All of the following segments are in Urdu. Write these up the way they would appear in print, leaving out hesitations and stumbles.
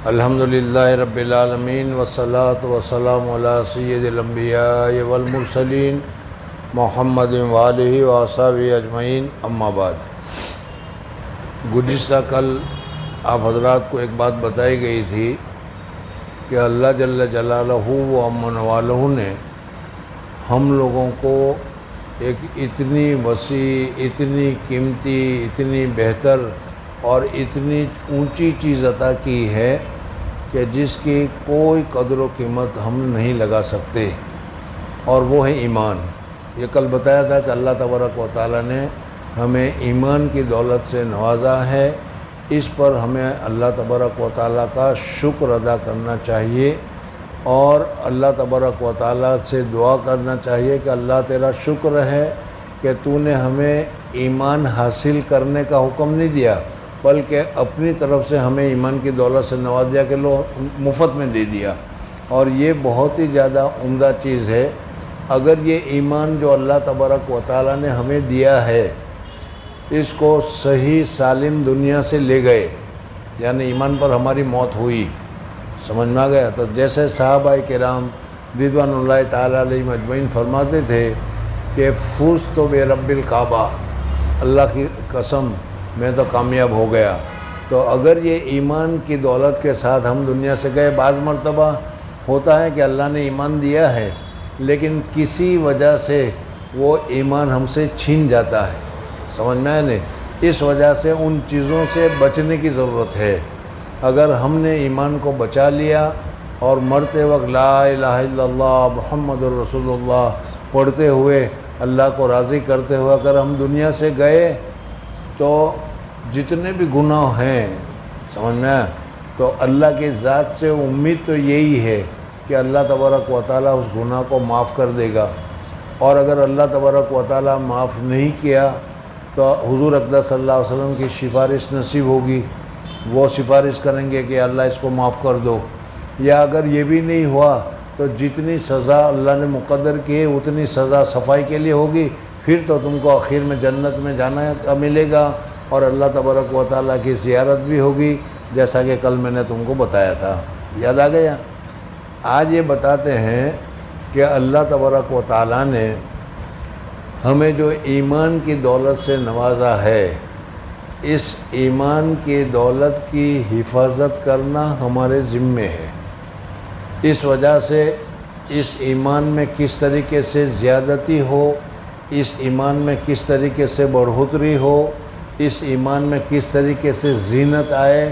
الحمدللہ رب العالمین والصلاة والسلام علی سید الانبیاء والمرسلین محمد وآلہ وصحبہ اجمعین، اما بعد۔ گزشتہ کل آپ حضرات کو ایک بات بتائی گئی تھی کہ اللہ جل جلالہ و امن والہ نے ہم لوگوں کو ایک اتنی وسیع، اتنی قیمتی، اتنی بہتر اور اتنی اونچی چیز عطا کی ہے کہ جس کی کوئی قدر و قیمت ہم نہیں لگا سکتے، اور وہ ہے ایمان۔ یہ کل بتایا تھا کہ اللہ تبارک و تعالیٰ نے ہمیں ایمان کی دولت سے نوازا ہے۔ اس پر ہمیں اللہ تبارک و تعالیٰ کا شکر ادا کرنا چاہیے، اور اللہ تبارک و تعالیٰ سے دعا کرنا چاہیے کہ اللہ تیرا شکر ہے کہ تو نے ہمیں ایمان حاصل کرنے کا حکم نہیں دیا، بلکہ اپنی طرف سے ہمیں ایمان کی دولت سے نواز دیا کہ لو مفت میں دے دیا۔ اور یہ بہت ہی زیادہ عمدہ چیز ہے۔ اگر یہ ایمان جو اللہ تبارک و تعالیٰ نے ہمیں دیا ہے، اس کو صحیح سالم دنیا سے لے گئے، یعنی ایمان پر ہماری موت ہوئی، سمجھ میں آ گیا؟ تو جیسے صحابہ کرام رضوان اللہ تعالیٰ علیہ مجمعین فرماتے تھے کہ فزت برب الکعبہ، اللہ کی قسم میں تو کامیاب ہو گیا۔ تو اگر یہ ایمان کی دولت کے ساتھ ہم دنیا سے گئے، بعض مرتبہ ہوتا ہے کہ اللہ نے ایمان دیا ہے لیکن کسی وجہ سے وہ ایمان ہم سے چھین جاتا ہے، سمجھ میں آئے نہیں؟ اس وجہ سے ان چیزوں سے بچنے کی ضرورت ہے۔ اگر ہم نے ایمان کو بچا لیا اور مرتے وقت لا الہ الا اللہ محمد الرسول اللہ پڑھتے ہوئے اللہ کو راضی کرتے ہوئے اگر ہم دنیا سے گئے، تو جتنے بھی گناہ ہیں، سمجھ میں آیا، تو اللہ کی ذات سے امید تو یہی ہے کہ اللہ تبارک و تعالیٰ اس گناہ کو معاف کر دے گا۔ اور اگر اللہ تبارک و تعالیٰ معاف نہیں کیا تو حضور اقدس صلی اللہ علیہ وسلم کی سفارش نصیب ہوگی، وہ سفارش کریں گے کہ اللہ اس کو معاف کر دو۔ یا اگر یہ بھی نہیں ہوا تو جتنی سزا اللہ نے مقدر کی ہے اتنی سزا صفائی کے لیے ہوگی، پھر تو تم کو آخر میں جنت میں جانا ملے گا اور اللہ تبارک و تعالیٰ کی زیارت بھی ہوگی، جیسا کہ کل میں نے تم کو بتایا تھا۔ یاد آ گیا؟ آج یہ بتاتے ہیں کہ اللہ تبارک و تعالیٰ نے ہمیں جو ایمان کی دولت سے نوازا ہے، اس ایمان کی دولت کی حفاظت کرنا ہمارے ذمے ہے۔ اس وجہ سے اس ایمان میں کس طریقے سے زیادتی ہو، اس ایمان میں کس طریقے سے بڑھوتری ہو، اس ایمان میں کس طریقے سے زینت آئے،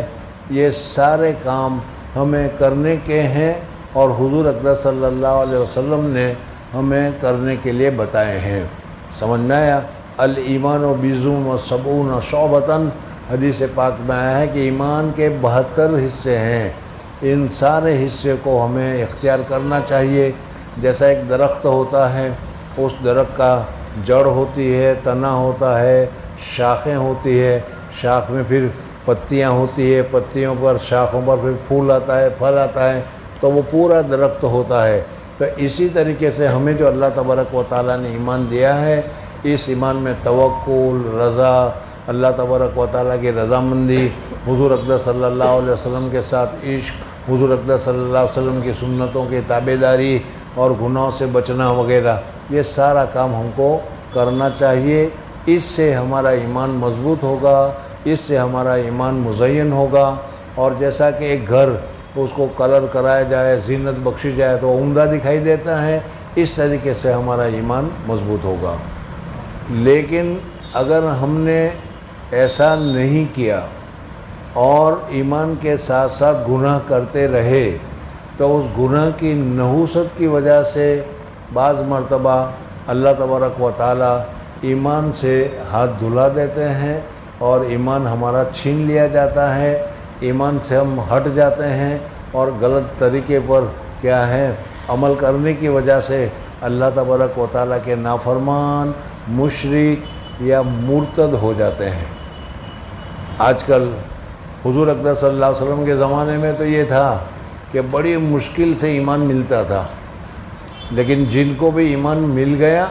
یہ سارے کام ہمیں کرنے کے ہیں، اور حضور اقدس صلی اللہ علیہ وسلم نے ہمیں کرنے کے لیے بتائے ہیں۔ سمجھ میں آیا؟ الایمان و بیزم و سبعون شعبۃ، حدیث پاک میں آیا ہے کہ ایمان کے 72 حصے ہیں۔ ان سارے حصے کو ہمیں اختیار کرنا چاہیے۔ جیسا ایک درخت ہوتا ہے، اس درخت کا جڑ ہوتی ہے، تنا ہوتا ہے، شاخیں ہوتی ہے، شاخ میں پھر پتیاں ہوتی ہے، پتیوں پر شاخوں پر پھر پھول آتا ہے، پھل آتا ہے، تو وہ پورا درخت ہوتا ہے۔ تو اسی طریقے سے ہمیں جو اللہ تبارک و تعالیٰ نے ایمان دیا ہے، اس ایمان میں توکل، رضا، اللہ تبارک و تعالیٰ کی رضامندی، حضور اقدس صلی اللہ علیہ وسلم کے ساتھ عشق، حضور اقدس صلی اللہ علیہ وسلم کی سنتوں کی تابعداری اور گناہوں سے بچنا وغیرہ، یہ سارا کام ہم کو کرنا چاہیے۔ اس سے ہمارا ایمان مضبوط ہوگا، اس سے ہمارا ایمان مزین ہوگا۔ اور جیسا کہ ایک گھر اس کو کلر کرایا جائے، زینت بخشی جائے تو عمدہ دکھائی دیتا ہے، اس طریقے سے ہمارا ایمان مضبوط ہوگا۔ لیکن اگر ہم نے ایسا نہیں کیا اور ایمان کے ساتھ ساتھ گناہ کرتے رہے، تو اس گناہ کی نحوست کی وجہ سے بعض مرتبہ اللہ تبارک و تعالیٰ ایمان سے ہاتھ دھلا دیتے ہیں اور ایمان ہمارا چھین لیا جاتا ہے، ایمان سے ہم ہٹ جاتے ہیں اور غلط طریقے پر کیا ہے عمل کرنے کی وجہ سے اللہ تبارک و تعالیٰ کے نافرمان، مشرک یا مرتد ہو جاتے ہیں۔ آج کل حضور اقدس صلی اللہ علیہ وسلم کے زمانے میں تو یہ تھا کہ بڑی مشکل سے ایمان ملتا تھا، لیکن جن کو بھی ایمان مل گیا،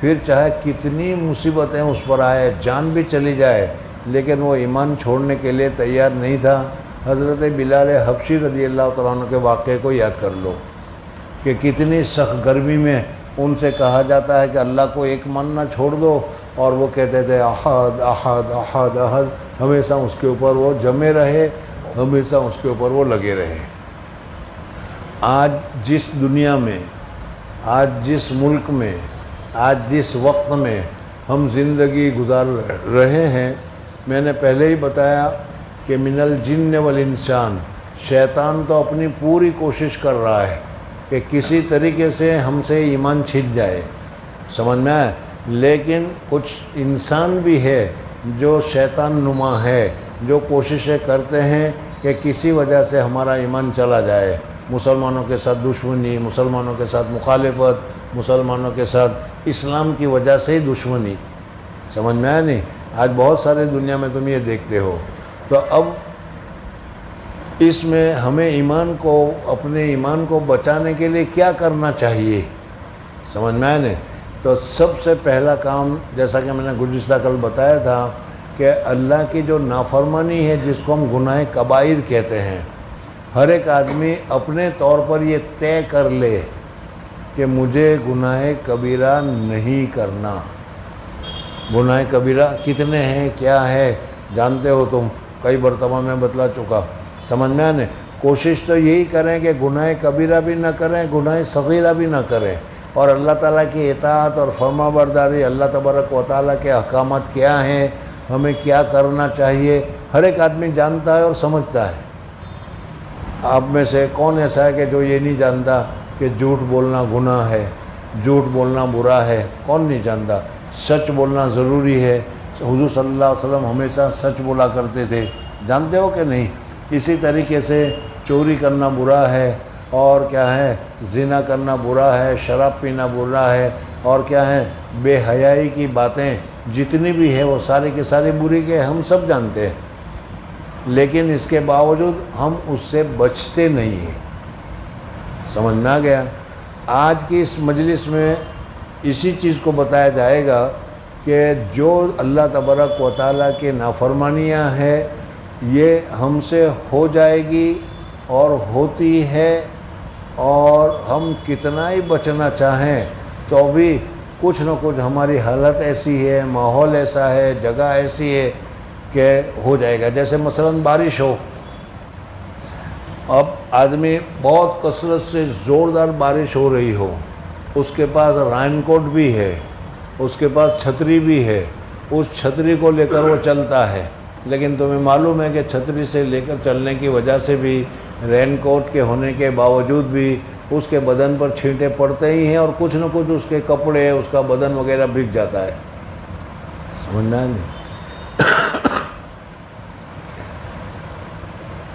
پھر چاہے کتنی مصیبتیں اس پر آئے، جان بھی چلی جائے، لیکن وہ ایمان چھوڑنے کے لیے تیار نہیں تھا، حضرت بلال حبشی رضی اللہ تعالیٰ عنہ کے واقعے کو یاد کر لو کہ کتنی سخت گرمی میں ان سے کہا جاتا ہے کہ اللہ کو ایک ماننا چھوڑ دو، اور وہ کہتے تھے احد احد احد احد، ہمیشہ اس کے اوپر وہ جمے رہے، ہمیشہ اس کے اوپر وہ لگے رہے۔ آج جس دنیا میں، آج جس ملک میں، آج جس وقت میں ہم زندگی گزار رہے ہیں، میں نے پہلے ہی بتایا کہ من الجن والانسان، شیطان تو اپنی پوری کوشش کر رہا ہے کہ کسی طریقے سے ہم سے ایمان چھن جائے، سمجھ میں آئے؟ لیکن کچھ انسان بھی ہے جو شیطان نما ہے، جو کوششیں کرتے ہیں کہ کسی وجہ سے ہمارا ایمان چلا جائے، مسلمانوں کے ساتھ دشمنی، مسلمانوں کے ساتھ مخالفت، مسلمانوں کے ساتھ اسلام کی وجہ سے ہی دشمنی، سمجھ میں آیا نہیں؟ آج بہت سارے دنیا میں تم یہ دیکھتے ہو۔ تو اب اس میں ہمیں ایمان کو، اپنے ایمان کو بچانے کے لیے کیا کرنا چاہیے، سمجھ میں آیا نہیں؟ تو سب سے پہلا کام، جیسا کہ میں نے گزشتہ کل بتایا تھا، کہ اللہ کی جو نافرمانی ہے، جس کو ہم گناہ کبائر کہتے ہیں، ہر ایک آدمی اپنے طور پر یہ طے کر لے کہ مجھے گناہ کبیرہ نہیں کرنا۔ گناہ کبیرہ کتنے ہیں، کیا ہے، جانتے ہو تم، کئی مرتبہ میں بتلا چکا، سمجھ میں آنے؟ کوشش تو یہی کریں کہ گناہ کبیرہ بھی نہ کریں، گناہ صغیرہ بھی نہ کریں، اور اللہ تعالیٰ کی اطاعت اور فرما برداری، اللہ تبارک و تعالیٰ کے احکامات کیا ہیں، ہمیں کیا کرنا چاہیے، ہر ایک آدمی جانتا ہے اور سمجھتا ہے۔ آپ میں سے کون ایسا ہے کہ جو یہ نہیں جانتا کہ جھوٹ بولنا گناہ ہے، جھوٹ بولنا برا ہے؟ کون نہیں جانتا؟ سچ بولنا ضروری ہے، حضور صلی اللہ علیہ وسلم ہمیشہ سچ بولا کرتے تھے، جانتے ہو کہ نہیں؟ اسی طریقے سے چوری کرنا برا ہے، اور کیا ہے، زنا کرنا برا ہے، شراب پینا برا ہے، اور کیا ہے، بے حیائی کی باتیں جتنی بھی ہے وہ ساری کی ساری بری کے ہم سب جانتے ہیں، لیکن اس کے باوجود ہم اس سے بچتے نہیں ہیں، سمجھ میں آ گیا؟ آج کی اس مجلس میں اسی چیز کو بتایا جائے گا کہ جو اللہ تبارک و تعالیٰ کی نافرمانیاں ہیں، یہ ہم سے ہو جائے گی اور ہوتی ہے، اور ہم کتنا ہی بچنا چاہیں تو بھی کچھ نہ کچھ ہماری حالت ایسی ہے، ماحول ایسا ہے، جگہ ایسی ہے کہ ہو جائے گا۔ جیسے مثلاً بارش ہو، اب آدمی بہت کثرت سے زوردار بارش ہو رہی ہو، اس کے پاس رین کوٹ بھی ہے، اس کے پاس چھتری بھی ہے، اس چھتری کو لے کر وہ چلتا ہے، لیکن تمہیں معلوم ہے کہ چھتری سے لے کر چلنے کی وجہ سے بھی، رین کوٹ کے ہونے کے باوجود بھی اس کے بدن پر چھینٹے پڑتے ہی ہیں، اور کچھ نہ کچھ اس کے کپڑے، اس کا بدن وغیرہ بھیگ جاتا ہے، سمجھنا نہیں؟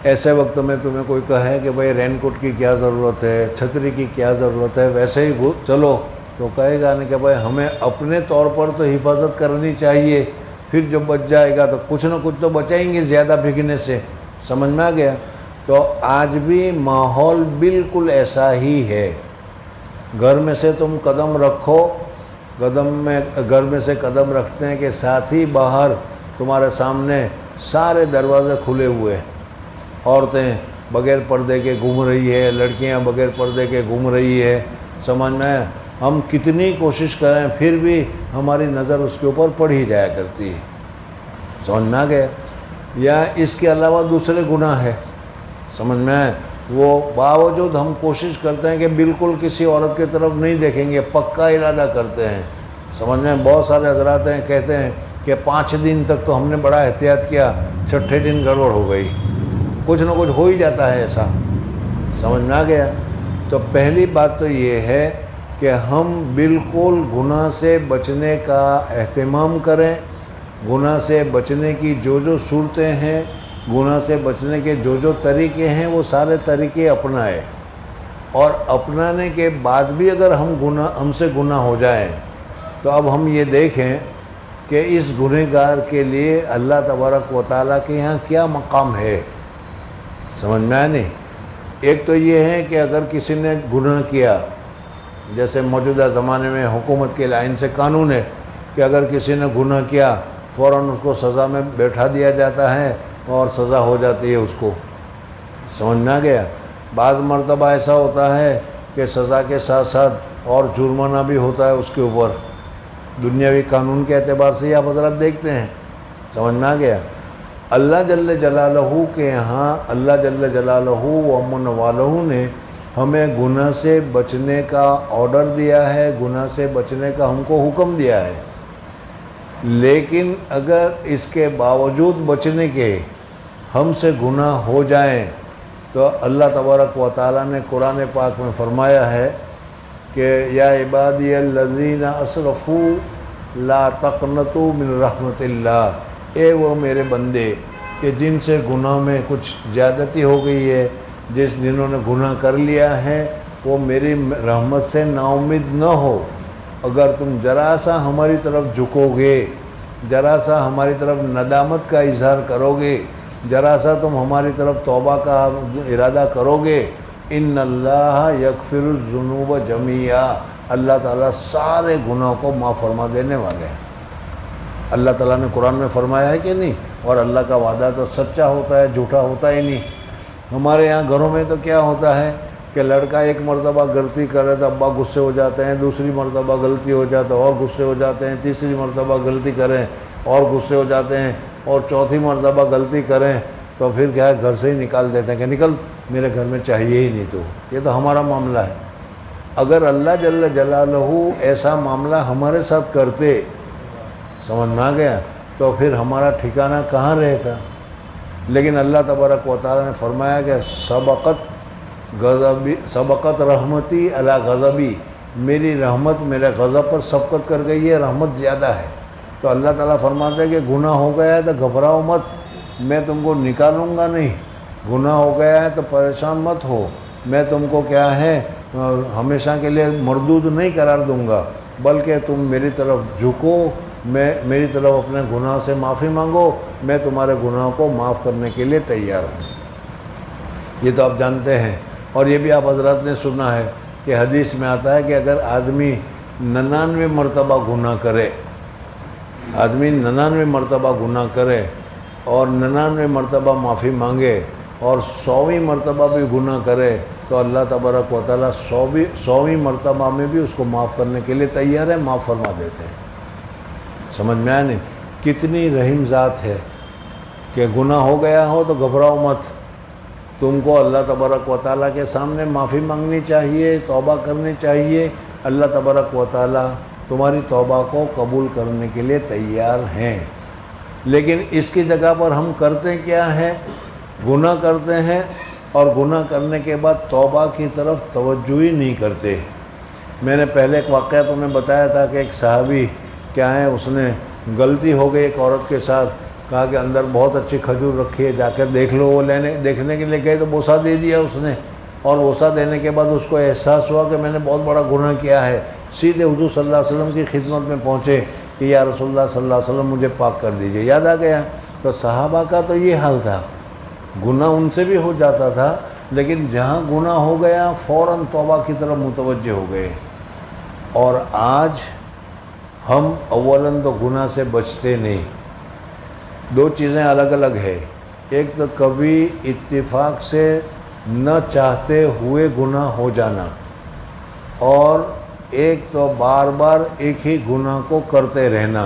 ایسے وقت میں تمہیں کوئی کہے کہ بھئی رین کوٹ کی کیا ضرورت ہے، چھتری کی کیا ضرورت ہے، ویسے ہی چلو، تو کہے گا نہیں کہ بھئی ہمیں اپنے طور پر تو حفاظت کرنی چاہیے، پھر جو بچ جائے گا تو کچھ نہ کچھ تو بچائیں گے زیادہ بھیگنے سے، سمجھ میں آ گیا؟ تو آج بھی ماحول بالکل ایسا ہی ہے۔ گھر میں سے تم قدم رکھو، گھر میں سے قدم رکھتے ہیں کہ ساتھ ہی باہر تمہارے سامنے سارے دروازے کھلے ہوئے، عورتیں بغیر پردے کے گھوم رہی ہے، لڑکیاں بغیر پردے کے گھوم رہی ہے، سمجھ میں ہم کتنی کوشش کریں پھر بھی ہماری نظر اس کے اوپر پڑ ہی جایا کرتی ہے، سمجھ میں آ گیا؟ یا اس کے علاوہ دوسرے گناہ ہے، سمجھ میں آئے؟ وہ باوجود ہم کوشش کرتے ہیں کہ بالکل کسی عورت کی طرف نہیں دیکھیں گے، پکا ارادہ کرتے ہیں، سمجھ میں؟ بہت سارے حضرات ہیں کہتے ہیں کہ 5 دن تک تو ہم نے بڑا احتیاط کیا، 6 دن گڑبڑ ہو گئی، کچھ نہ کچھ ہو ہی جاتا ہے ایسا، سمجھ میں آ گیا؟ تو پہلی بات تو یہ ہے کہ ہم بالکل گناہ سے بچنے کا اہتمام کریں، گناہ سے بچنے کی جو صورتیں ہیں، گناہ سے بچنے کے جو طریقے ہیں، وہ سارے طریقے اپنائیں، اور اپنانے کے بعد بھی اگر ہم سے گناہ ہو جائیں تو اب ہم یہ دیکھیں کہ اس گنہگار کے لیے اللہ تبارک و تعالیٰ کے یہاں کیا مقام ہے، سمجھ میں آئے نہیں؟ ایک تو یہ ہے کہ اگر کسی نے گناہ کیا، جیسے موجودہ زمانے میں حکومت کے لائن سے قانون ہے کہ اگر کسی نے گناہ کیا فوراً اس کو سزا میں بیٹھا دیا جاتا ہے اور سزا ہو جاتی ہے اس کو، سمجھ میں آ گیا؟ بعض مرتبہ ایسا ہوتا ہے کہ سزا کے ساتھ ساتھ اور جرمانہ بھی ہوتا ہے اس کے اوپر، دنیاوی قانون کے اعتبار سے آپ حضرات دیکھتے ہیں۔ سمجھ میں آ گیا؟ اللہ جل جلالہ کے یہاں اللہ جل جلالہ و امن والہ نے ہمیں گناہ سے بچنے کا آرڈر دیا ہے، گناہ سے بچنے کا ہم کو حکم دیا ہے، لیکن اگر اس کے باوجود بچنے کے ہم سے گناہ ہو جائیں تو اللہ تبارک و تعالیٰ نے قرآن پاک میں فرمایا ہے کہ یا عبادی الذین اسرفوا لا تقنطوا من رحمت اللہ، اے وہ میرے بندے کہ جن سے گناہ میں کچھ زیادتی ہو گئی ہے، جنہوں نے گناہ کر لیا ہے، وہ میری رحمت سے نا امید نہ ہو۔ اگر تم ذرا سا ہماری طرف جھکو گے، ذرا سا ہماری طرف ندامت کا اظہار کرو گے، ذرا سا تم ہماری طرف توبہ کا ارادہ کرو گے، ان اللہ یغفر الذنوب جمیعا، اللہ تعالیٰ سارے گناہوں کو معاف فرما دینے والے ہیں۔ اللہ تعالیٰ نے قرآن میں فرمایا ہے کہ نہیں؟ اور اللہ کا وعدہ تو سچا ہوتا ہے، جھوٹا ہوتا ہی نہیں۔ ہمارے یہاں گھروں میں تو کیا ہوتا ہے کہ لڑکا ایک مرتبہ غلطی کرے تو ابا غصے ہو جاتے ہیں، دوسری مرتبہ غلطی ہو جاتا ہے اور غصے ہو جاتے ہیں، تیسری مرتبہ غلطی کریں اور غصے ہو جاتے ہیں، اور چوتھی مرتبہ غلطی کریں تو پھر کیا ہے گھر سے ہی نکال دیتے ہیں کہ نکل، میرے گھر میں چاہیے ہی نہیں تو۔ یہ تو ہمارا معاملہ ہے۔ اگر اللہ جل جلالہ ایسا معاملہ ہمارے ساتھ کرتے، سمجھ میں آ گیا، تو پھر ہمارا ٹھکانہ کہاں رہتا؟ لیکن اللہ تبارک و تعالیٰ نے فرمایا کہ سبقت رحمتی علی غضبی، میری رحمت میرے غضب پر سبقت کر گئی ہے، رحمت زیادہ ہے۔ تو اللہ تعالیٰ فرماتا ہے کہ گناہ ہو گیا ہے تو گھبراؤ مت، میں تم کو نکالوں گا نہیں، گناہ ہو گیا ہے تو پریشان مت ہو، میں تم کو کیا ہے ہمیشہ کے لیے مردود نہیں قرار دوں گا، بلکہ تم میری طرف جھکو، میری طرف اپنے گناہ سے معافی مانگو، میں تمہارے گناہوں کو معاف کرنے کے لیے تیار ہوں۔ یہ تو آپ جانتے ہیں، اور یہ بھی آپ حضرات نے سنا ہے کہ حدیث میں آتا ہے کہ اگر آدمی 99 مرتبہ گناہ کرے، آدمی 99 مرتبہ گناہ کرے اور 99 مرتبہ معافی مانگے اور 100ویں مرتبہ بھی گناہ کرے تو اللہ تبارک و تعالیٰ 100ویں مرتبہ میں بھی اس کو معاف کرنے کے لیے تیار ہے، معاف فرما دیتے ہیں۔ سمجھ میں آیا نہیں؟ کتنی رحیم ذات ہے کہ گناہ ہو گیا ہو تو گھبراؤ مت، تم کو اللہ تبارک و تعالیٰ کے سامنے معافی مانگنی چاہیے، توبہ کرنی چاہیے، اللہ تبارک و تعالیٰ تمہاری توبہ کو قبول کرنے کے لیے تیار ہیں۔ لیکن اس کی جگہ پر ہم کرتے کیا ہیں؟ گناہ کرتے ہیں اور گناہ کرنے کے بعد توبہ کی طرف توجہ ہی نہیں کرتے۔ میں نے پہلے ایک واقعہ تمہیں بتایا تھا کہ ایک صحابی کیا ہے، اس نے غلطی ہو گئی ایک عورت کے ساتھ، کہا کہ اندر بہت اچھی کھجور رکھی ہے، جا کر دیکھ لو۔ وہ دیکھنے کے لیے گئے تو بوسہ دے دیا اس نے، اور بوسہ دینے کے بعد اس کو احساس ہوا کہ میں نے بہت بڑا گناہ کیا ہے، سیدھے حضور صلی اللہ علیہ وسلم کی خدمت میں پہنچے کہ یا رسول اللہ صلی اللہ علیہ وسلم مجھے پاک کر دیجئے۔ یاد آ گیا۔ تو صحابہ کا تو یہ حال تھا، گناہ ان سے بھی ہو جاتا تھا، لیکن جہاں گناہ ہو گیا فوراً توبہ کی طرف متوجہ ہو گئے۔ اور آج ہم اولاً تو گناہ سے بچتے نہیں۔ دو چیزیں الگ الگ ہے، ایک تو کبھی اتفاق سے نہ چاہتے ہوئے گناہ ہو جانا، اور ایک تو بار بار ایک ہی گناہ کو کرتے رہنا۔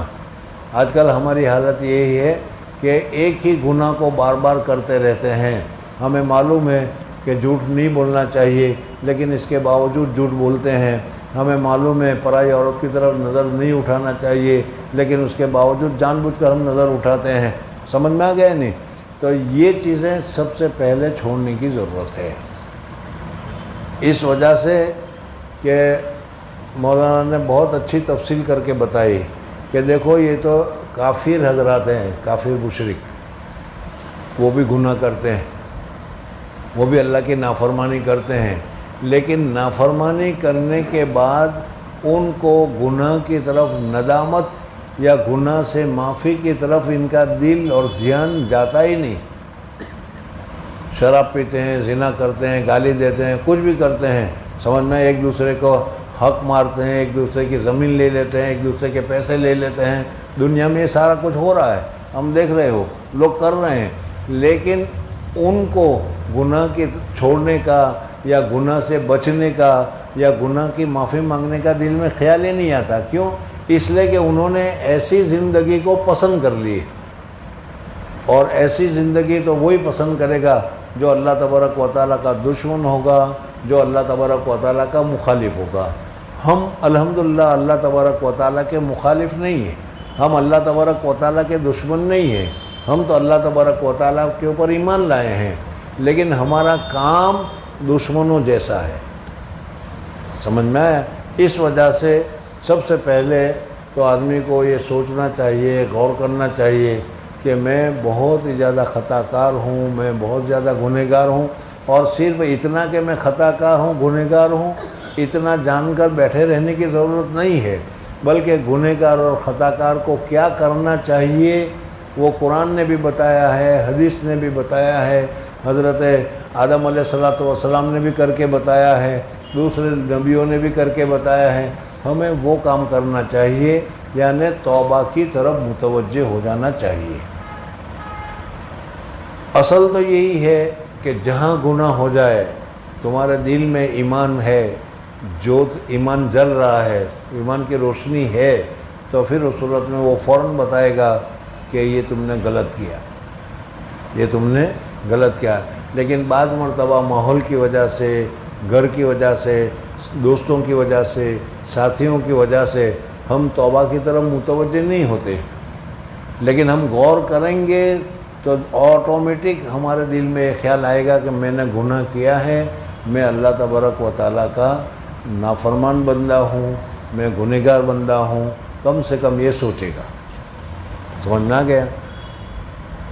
آج کل ہماری حالت یہی ہے کہ ایک ہی گناہ کو بار بار کرتے رہتے ہیں۔ ہمیں معلوم ہے کہ جھوٹ نہیں بولنا چاہیے، لیکن اس کے باوجود جھوٹ بولتے ہیں۔ ہمیں معلوم ہے پرائی عورت کی طرف نظر نہیں اٹھانا چاہیے، لیکن اس کے باوجود جان بوجھ کر ہم نظر اٹھاتے ہیں۔ سمجھ میں آ گیا نہیں؟ تو یہ چیزیں سب سے پہلے چھوڑنے کی ضرورت ہے، اس وجہ سے کہ مولانا نے بہت اچھی تفصیل کر کے بتائی کہ دیکھو یہ تو کافر حضرات ہیں، کافر مشرک، وہ بھی گناہ کرتے ہیں، وہ بھی اللہ کی نافرمانی کرتے ہیں، لیکن نافرمانی کرنے کے بعد ان کو گناہ کی طرف ندامت یا گناہ سے معافی کی طرف ان کا دل اور دھیان جاتا ہی نہیں۔ شراب پیتے ہیں، زنا کرتے ہیں، گالی دیتے ہیں، کچھ بھی کرتے ہیں، سمجھ میں ایک دوسرے کو حق مارتے ہیں، ایک دوسرے کی زمین لے لیتے ہیں، ایک دوسرے کے پیسے لے لیتے ہیں۔ دنیا میں یہ سارا کچھ ہو رہا ہے، ہم دیکھ رہے ہو، لوگ کر رہے ہیں، لیکن ان کو گناہ کی چھوڑنے کا یا گناہ سے بچنے کا یا گناہ کی معافی مانگنے کا دل میں خیال ہی نہیں آتا. کیوں؟ اس لیے کہ انہوں نے ایسی زندگی کو پسند کر لی، اور ایسی زندگی تو وہی پسند کرے گا جو اللہ تبارک و تعالیٰ کا دشمن ہوگا، جو اللہ تبارک و تعالیٰ کا مخالف ہوگا. ہم الحمدللہ اللہ تبارک و تعالیٰ کے مخالف نہیں ہیں، ہم اللہ تبارک و تعالیٰ کے دشمن نہیں ہیں، ہم تو اللہ تبارک و تعالیٰ کے اوپر ایمان لائے ہیں، لیکن ہمارا کام دشمنوں جیسا ہے. سمجھ میں آیا؟ اس وجہ سے سب سے پہلے تو آدمی کو یہ سوچنا چاہیے، غور کرنا چاہیے کہ میں بہت ہی زیادہ خطا کار ہوں، میں بہت زیادہ گنہگار ہوں. اور صرف اتنا کہ میں خطا کار ہوں، گنہگار ہوں، اتنا جان کر بیٹھے رہنے کی ضرورت نہیں ہے، بلکہ گنہگار اور خطا کار کو کیا کرنا چاہیے وہ قرآن نے بھی بتایا ہے، حدیث نے بھی بتایا ہے، حضرت آدم علیہ السلام نے بھی کر کے بتایا ہے، دوسرے نبیوں نے بھی کر کے بتایا ہے. ہمیں وہ کام کرنا چاہیے، یعنی توبہ کی طرف متوجہ ہو جانا چاہیے. اصل تو یہی ہے کہ جہاں گناہ ہو جائے، تمہارے دل میں ایمان ہے، ایمان جل رہا ہے، ایمان کی روشنی ہے، تو پھر اس صورت میں وہ فوراً بتائے گا کہ یہ تم نے غلط کیا، یہ تم نے غلط کیا. لیکن بعض مرتبہ ماحول کی وجہ سے، گھر کی وجہ سے، دوستوں کی وجہ سے، ساتھیوں کی وجہ سے ہم توبہ کی طرف متوجہ نہیں ہوتے. لیکن ہم غور کریں گے تو آٹومیٹک ہمارے دل میں خیال آئے گا کہ میں نے گناہ کیا ہے، میں اللہ تبارک و تعالیٰ کا نافرمان بندہ ہوں، میں گنہگار بندہ ہوں. کم سے کم یہ سوچے گا. سمجھ میں آ گیا؟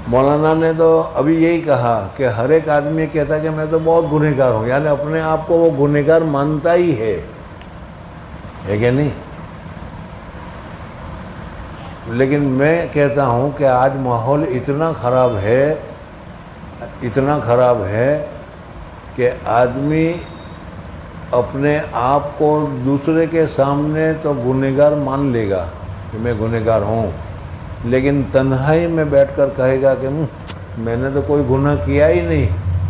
مولانا نے تو ابھی یہی کہا کہ ہر ایک آدمی کہتا ہے کہ میں تو بہت گنہگار ہوں، یعنی اپنے آپ کو وہ گنہگار مانتا ہی ہے کہ نہیں؟ لیکن میں کہتا ہوں کہ آج ماحول اتنا خراب ہے کہ آدمی اپنے آپ کو دوسرے کے سامنے تو گنہگار مان لے گا کہ میں گنہگار ہوں، لیکن تنہائی میں بیٹھ کر کہے گا کہ میں نے تو کوئی گناہ کیا ہی نہیں،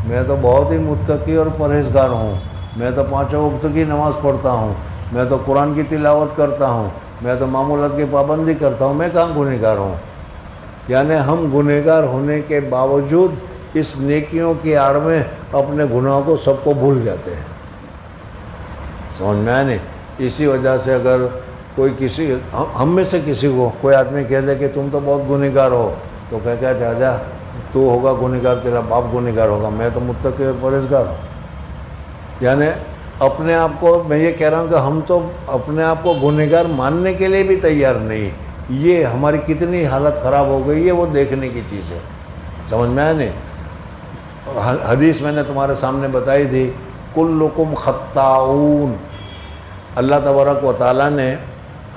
میں تو بہت ہی متقی اور پرہیزگار ہوں، میں تو 5 وقت کی نماز پڑھتا ہوں، میں تو قرآن کی تلاوت کرتا ہوں، میں تو معمولات کی پابندی کرتا ہوں، میں کہاں گنہگار ہوں؟ یعنی ہم گنہگار ہونے کے باوجود اس نیکیوں کی آڑ میں اپنے گناہوں کو سب کو بھول جاتے ہیں. سمجھ میں آئے نہیں؟ اسی وجہ سے اگر کوئی ہم میں سے کسی کو کوئی آدمی کہہ دے کہ تم تو بہت گنہگار ہو، تو کہہ کیا جا تو ہوگا گنہگار، تیرا باپ گنہگار ہوگا، میں تو متقی اور پرہیزگار ہوں. یعنی اپنے آپ کو، میں یہ کہہ رہا ہوں کہ ہم تو اپنے آپ کو گنہگار ماننے کے لیے بھی تیار نہیں. یہ ہماری کتنی حالت خراب ہو گئی ہے وہ دیکھنے کی چیز ہے. سمجھ میں آئے نہیں؟ حدیث میں نے تمہارے سامنے بتائی تھی، کلکم خطاؤن. اللہ تبارک و تعالیٰ نے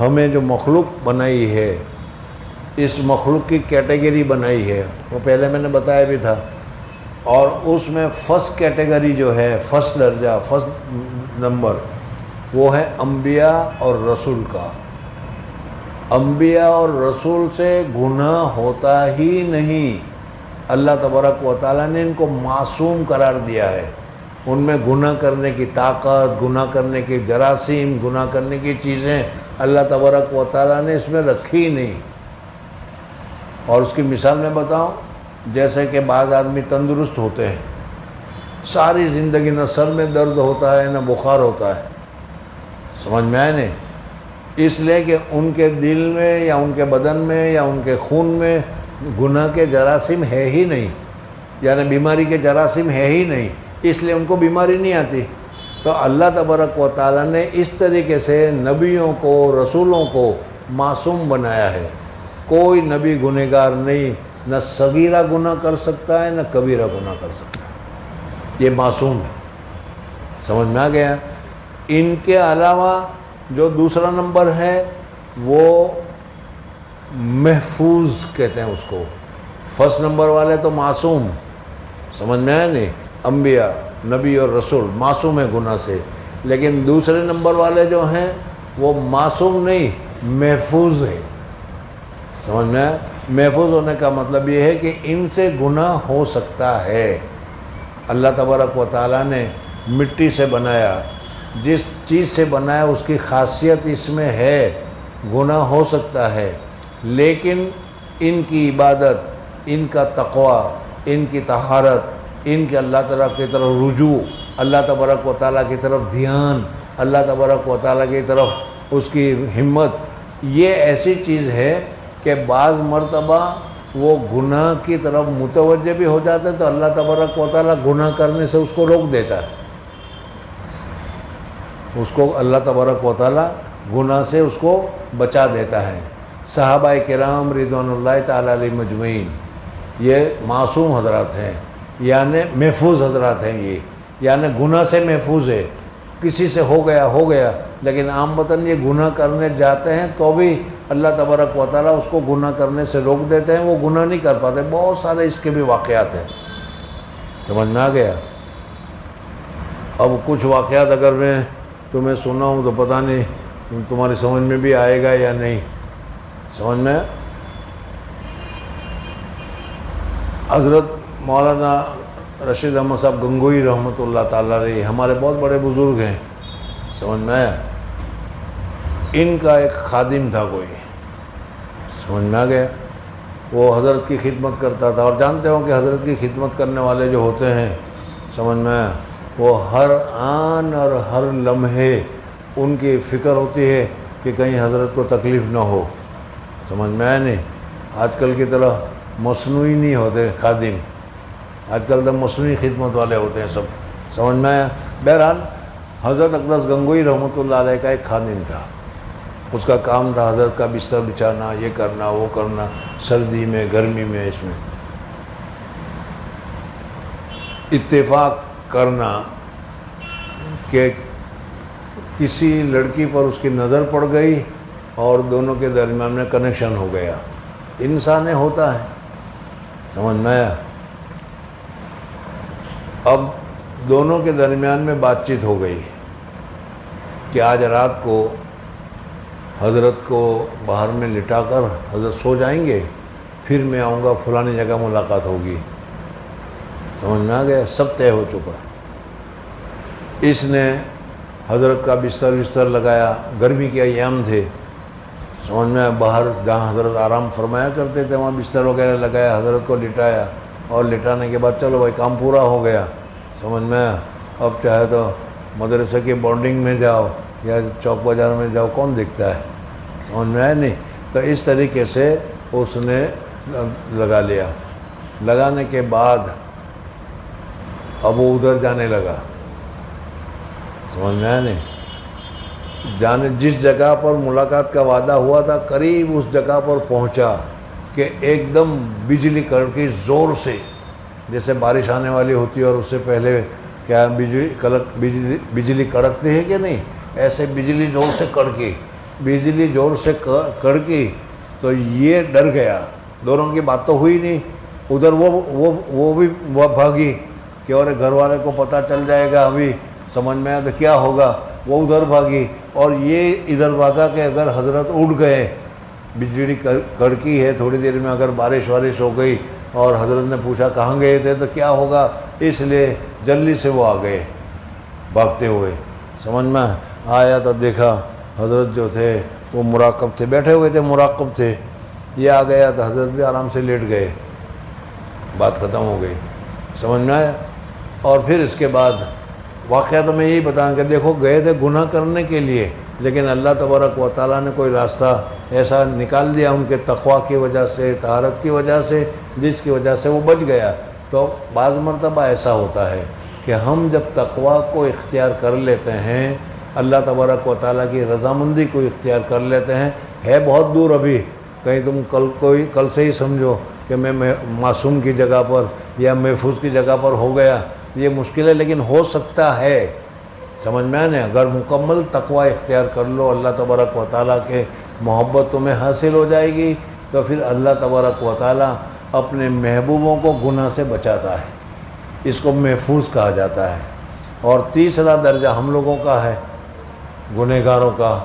ہمیں جو مخلوق بنائی ہے، اس مخلوق کی کیٹیگری بنائی ہے، وہ پہلے میں نے بتایا بھی تھا. اور اس میں فرسٹ کیٹیگری جو ہے، فرسٹ درجہ، فرسٹ نمبر، وہ ہے انبیاء اور رسول کا. انبیاء اور رسول سے گناہ ہوتا ہی نہیں. اللہ تبارک و تعالیٰ نے ان کو معصوم قرار دیا ہے. ان میں گناہ کرنے کی طاقت، گناہ کرنے کی جراثیم، گناہ کرنے کی چیزیں اللہ تبارک و تعالیٰ نے اس میں رکھی ہی نہیں. اور اس کی مثال میں بتاؤں، جیسے کہ بعض آدمی تندرست ہوتے ہیں، ساری زندگی نہ سر میں درد ہوتا ہے نہ بخار ہوتا ہے. سمجھ میں آئے نہیں؟ اس لیے کہ ان کے دل میں یا ان کے بدن میں یا ان کے خون میں گناہ کے جراثیم ہے ہی نہیں، یعنی بیماری کے جراثیم ہے ہی نہیں، اس لیے ان کو بیماری نہیں آتی. تو اللہ تبارک و تعالیٰ نے اس طریقے سے نبیوں کو، رسولوں کو معصوم بنایا ہے. کوئی نبی گنہگار نہیں، نہ صغیرہ گناہ کر سکتا ہے نہ کبیرہ گناہ کر سکتا ہے، یہ معصوم ہے. سمجھ میں آ گیا؟ ان کے علاوہ جو دوسرا نمبر ہے وہ محفوظ کہتے ہیں اس کو. فرسٹ نمبر والے تو معصوم، سمجھ میں آیا نہیں؟ انبیاء، نبی اور رسول معصوم ہے گناہ سے. لیکن دوسرے نمبر والے جو ہیں وہ معصوم نہیں، محفوظ ہے. سمجھ میں آیا؟ محفوظ ہونے کا مطلب یہ ہے کہ ان سے گناہ ہو سکتا ہے. اللہ تبارک و تعالیٰ نے مٹی سے بنایا، جس چیز سے بنایا اس کی خاصیت اس میں ہے، گناہ ہو سکتا ہے، لیکن ان کی عبادت، ان کا تقوی، ان کی طہارت، ان کے اللہ تعالیٰ کی طرف رجوع، اللہ تبارک و تعالیٰ کی طرف دھیان، اللہ تبارک و تعالیٰ کی طرف اس کی ہمت، یہ ایسی چیز ہے کہ بعض مرتبہ وہ گناہ کی طرف متوجہ بھی ہو جاتے تو اللہ تبارک و تعالیٰ گناہ کرنے سے اس کو روک دیتا ہے، اس کو اللہ تبارک و تعالیٰ گناہ سے اس کو بچا دیتا ہے۔ صحابہ کرام رضوان اللہ تعالیٰ علیہ مجمعین یہ معصوم حضرات ہیں، یعنی محفوظ حضرات ہیں، یہ یعنی گناہ سے محفوظ ہے، کسی سے ہو گیا، لیکن عام وطن یہ گناہ کرنے جاتے ہیں تو بھی اللہ تبارک و تعالیٰ اس کو گناہ کرنے سے روک دیتے ہیں، وہ گناہ نہیں کر پاتے۔ بہت سارے اس کے بھی واقعات ہیں، سمجھ میں آ گیا؟ اب کچھ واقعات اگر میں تمہیں سناؤں تو پتہ نہیں تمہاری سمجھ میں بھی آئے گا یا نہیں۔ سمجھ میں حضرت مولانا رشید احمد صاحب گنگوئی رحمۃ اللہ تعالیٰ علیہ ہمارے بہت بڑے بزرگ ہیں، سمجھ میں آیا؟ ان کا ایک خادم تھا کوئی، سمجھ میں آ گیا؟ وہ حضرت کی خدمت کرتا تھا، اور جانتے ہو کہ حضرت کی خدمت کرنے والے جو ہوتے ہیں، سمجھ میں آیا، وہ ہر آن اور ہر لمحے ان کی فکر ہوتی ہے کہ کہیں حضرت کو تکلیف نہ ہو، سمجھ میں آیا؟ نہیں آج کل کی طرح مصنوعی نہیں ہوتے خادم، آج کل تو مصنوعی خدمت والے ہوتے ہیں سب، سمجھ میں آیا؟ بہرحال حضرت اقدس گنگوئی رحمۃ اللہ علیہ کا ایک خادم تھا، اس کا کام تھا حضرت کا بستر بچھانا، یہ کرنا وہ کرنا، سردی میں گرمی میں، اس میں اتفاق کرنا کہ کسی لڑکی پر اس کی نظر پڑ گئی اور دونوں کے درمیان میں کنیکشن ہو گیا، انسان ہوتا ہے، سمجھ میں آیا؟ اب دونوں کے درمیان میں بات چیت ہو گئی کہ آج رات کو حضرت کو باہر میں لٹا کر حضرت سو جائیں گے، پھر میں آؤں گا فلانی جگہ ملاقات ہوگی، سمجھ میں آ گیا؟ سب طے ہو چکا۔ اس نے حضرت کا بستر لگایا، گرمی کے ایام تھے، سمجھ میں باہر جہاں حضرت آرام فرمایا کرتے تھے وہاں بستر وغیرہ لگایا، حضرت کو لٹایا، اور لٹانے کے بعد چلو بھائی کام پورا ہو گیا، سمجھ میں آیا؟ اب چاہے تو مدرسے کی بانڈنگ میں جاؤ یا چوک بازار میں جاؤ، کون دیکھتا ہے، سمجھ میں آیا؟ نہیں تو اس طریقے سے اس نے لگا لیا۔ لگانے کے بعد اب وہ ادھر جانے لگا، سمجھ میں آیا؟ نہیں جانے جس جگہ پر ملاقات کا وعدہ ہوا تھا قریب اس جگہ پر پہنچا کہ ایک دم بجلی کڑکی زور سے، جیسے بارش آنے والی ہوتی ہے اور اس سے پہلے کیا بجلی کڑکتی ہے کہ نہیں، ایسے بجلی زور سے کڑکی، بجلی زور سے کڑکی تو یہ ڈر گیا، دونوں کی بات تو ہوئی نہیں، ادھر وہ بھی بھاگی کہ اور گھر والے کو پتہ چل جائے گا ابھی، سمجھ میں آیا تو کیا ہوگا، وہ ادھر بھاگی، اور یہ ادھر بھاگا کہ اگر حضرت اٹھ گئے، بجلی کڑکی ہے، تھوڑی دیر میں اگر بارش ہو گئی اور حضرت نے پوچھا کہاں گئے تھے تو کیا ہوگا، اس لیے جلدی سے وہ آ گئے بھاگتے ہوئے، سمجھ میں آیا تو دیکھا حضرت جو تھے وہ مراقب تھے، بیٹھے ہوئے تھے مراقب تھے، یہ آ گیا تو حضرت بھی آرام سے لیٹ گئے، بات ختم ہو گئی، سمجھ میں آیا؟ اور پھر اس کے بعد واقعہ تو میں یہی بتاؤں کہ دیکھو گئے تھے گناہ کرنے کے لیے، لیکن اللہ تبارک و تعالیٰ نے کوئی راستہ ایسا نکال دیا ان کے تقوی کی وجہ سے، طہارت کی وجہ سے، جس کی وجہ سے وہ بچ گیا۔ تو بعض مرتبہ ایسا ہوتا ہے کہ ہم جب تقوی کو اختیار کر لیتے ہیں، اللہ تبارک و تعالیٰ کی رضامندی کو اختیار کر لیتے ہیں، ہے بہت دور ابھی، کہیں تم کل سے ہی سمجھو کہ میں معصوم کی جگہ پر یا محفوظ کی جگہ پر ہو گیا، یہ مشکل ہے، لیکن ہو سکتا ہے، سمجھ میں آنے؟ اگر مکمل تقوی اختیار کر لو، اللہ تبارک و تعالیٰ کے محبت تمہیں حاصل ہو جائے گی، تو پھر اللہ تبارک و تعالیٰ اپنے محبوبوں کو گناہ سے بچاتا ہے، اس کو محفوظ کہا جاتا ہے۔ اور تیسرا درجہ ہم لوگوں کا ہے، گنہگاروں کا،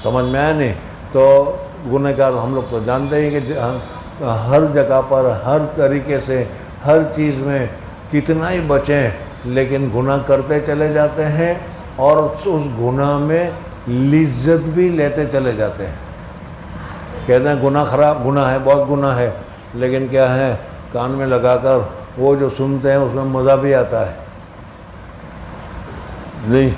سمجھ میں آیا نہیں؟ تو گنہگار ہم لوگ تو جانتے ہیں کہ ہر جگہ پر، ہر طریقے سے، ہر چیز میں کتنا ہی بچیں لیکن گناہ کرتے چلے جاتے ہیں اور اس گناہ میں لذت بھی لیتے چلے جاتے ہیں. کہتے ہیں گناہ خراب گناہ ہے، بہت گناہ ہے، لیکن کیا ہے کان میں لگا کر وہ جو سنتے ہیں اس میں مزہ بھی آتا ہے. نہیں،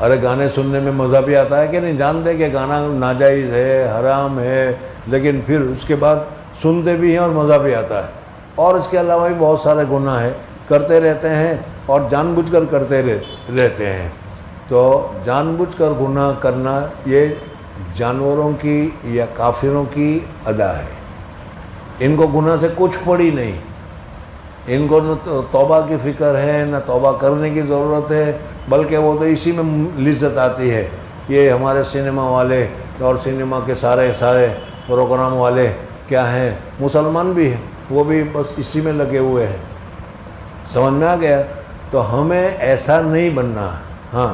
ارے گانے سننے میں مزہ بھی آتا ہے کہ نہیں؟ جانتے کہ گانا ناجائز ہے، حرام ہے، لیکن پھر اس کے بعد سنتے بھی ہیں اور مزہ بھی آتا ہے. اور اس کے علاوہ بھی بہت سارے گناہ ہیں، کرتے رہتے ہیں اور جان بوجھ کر کرتے رہتے ہیں. تو جان بوجھ کر گناہ کرنا یہ جانوروں کی یا کافروں کی ادا ہے. ان کو گناہ سے کچھ پڑی نہیں، ان کو نہ توبہ کی فکر ہے نہ توبہ کرنے کی ضرورت ہے، بلکہ وہ تو اسی میں لذت آتی ہے. یہ ہمارے سنیما والے اور سنیما کے سارے پروگرام والے کیا ہیں، مسلمان بھی ہیں، وہ بھی بس اسی میں لگے ہوئے ہیں. سمجھ میں آ گیا؟ تو ہمیں ایسا نہیں بننا. ہاں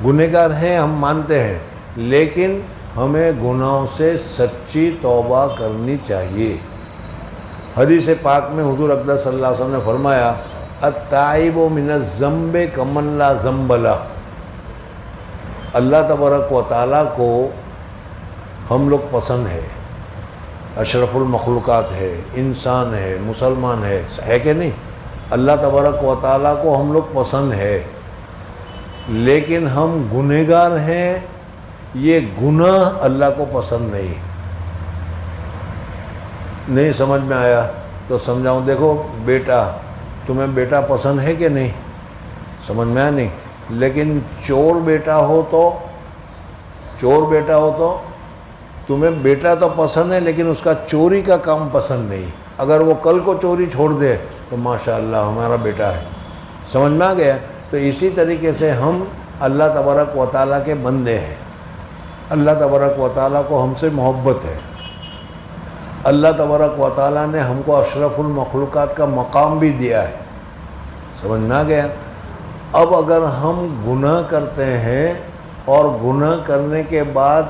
گنہگار ہیں ہم مانتے ہیں، لیکن ہمیں گناہوں سے سچی توبہ کرنی چاہیے. حدیث پاک میں حضور اقدس صلی اللہ علیہ وسلم نے فرمایا التائب من الذنب کمن لا ذنب لہ. اللہ تبارک و تعالیٰ کو ہم لوگ پسند ہے، اشرف المخلوقات ہے، انسان ہے، مسلمان ہے کہ نہیں؟ اللہ تبارک و تعالیٰ کو ہم لوگ پسند ہے، لیکن ہم گنہگار ہیں. یہ گناہ اللہ کو پسند نہیں سمجھ میں آیا تو سمجھاؤں. دیکھو بیٹا، تمہیں بیٹا پسند ہے کہ نہیں؟ سمجھ میں آیا نہیں؟ لیکن چور بیٹا ہو تو تمہیں بیٹا تو پسند ہے، لیکن اس کا چوری کا کام پسند نہیں. اگر وہ کل کو چوری چھوڑ دے تو ماشاءاللہ ہمارا بیٹا ہے. سمجھ میں آ گیا؟ تو اسی طریقے سے ہم اللہ تبارک و تعالیٰ کے بندے ہیں. اللہ تبارک و تعالیٰ کو ہم سے محبت ہے. اللہ تبارک و تعالیٰ نے ہم کو اشرف المخلوقات کا مقام بھی دیا ہے. سمجھ میں آ گیا؟ اب اگر ہم گناہ کرتے ہیں اور گناہ کرنے کے بعد